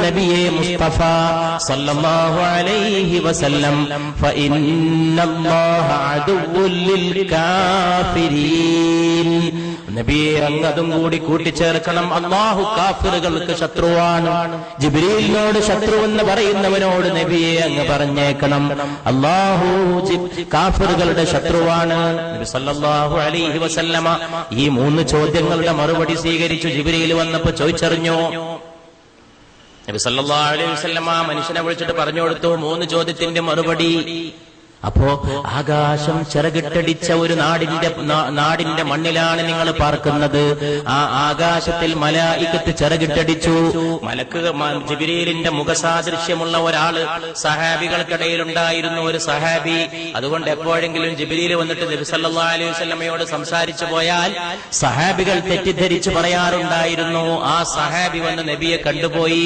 നബിയെ മുസ്തഫ സല്ലല്ലാഹു അലൈഹി വസല്ലം ഫഇന്നല്ലാഹ അദുവ്വുൽ ലിൽ കാഫിരീൻ. നബിയെ അങ്ങതും കൂടി കൂട്ടിച്ചേർക്കണം. അല്ലാഹു കാഫിറുകൾക്ക് ശത്രുവാണ്. ജിബ്രീലിനോട് ശത്രുവെന്ന് പറയുന്നവനോട് നബിയെ അങ്ങ് പറഞ്ഞേക്കണം അല്ലാഹു കാഫിറുകളുടെ ശത്രുവാണ്. നബി സല്ലല്ലാഹു അലൈഹി വസല്ലമ ഈ 3 ചോദ്യങ്ങളുടെ മറുപടി സ്വീകരിച്ചു. ജിബ്രീൽ വന്നപ്പോ ചോദിച്ചറിഞ്ഞു. നബി സല്ലല്ലാഹു അലൈഹി വസല്ലമ മനുഷ്യനെ വിളിച്ചിട്ട് പറഞ്ഞു കൊടുത്തു 3 ചോദ്യത്തിന്റെ മറുപടി. അപ്പോ ആകാശം ചിറകിട്ടടിച്ച ഒരു നാടിന്റെ മണ്ണിലാണ് നിങ്ങൾ പാർക്കുന്നത്. ആ ആകാശത്തിൽ മലായികത്ത് ചിറകിട്ടടിച്ചു. ജിബ്രീലിന്റെ മുഖസാദൃശ്യമുള്ള ഒരാള് സഹാബികൾക്കിടയിൽ ഉണ്ടായിരുന്നു, ഒരു സഹാബി. അതുകൊണ്ട് എപ്പോഴെങ്കിലും ജിബ്രീൽ വന്നിട്ട് നബി സല്ലല്ലാഹു അലൈഹി വസല്ലമയോട് സംസാരിച്ചു പോയാൽ സഹാബികൾ തെറ്റിദ്ധരിച്ചു പറയാറുണ്ടായിരുന്നു ആ സഹാബി വന്ന് നബിയെ കണ്ടുപോയി.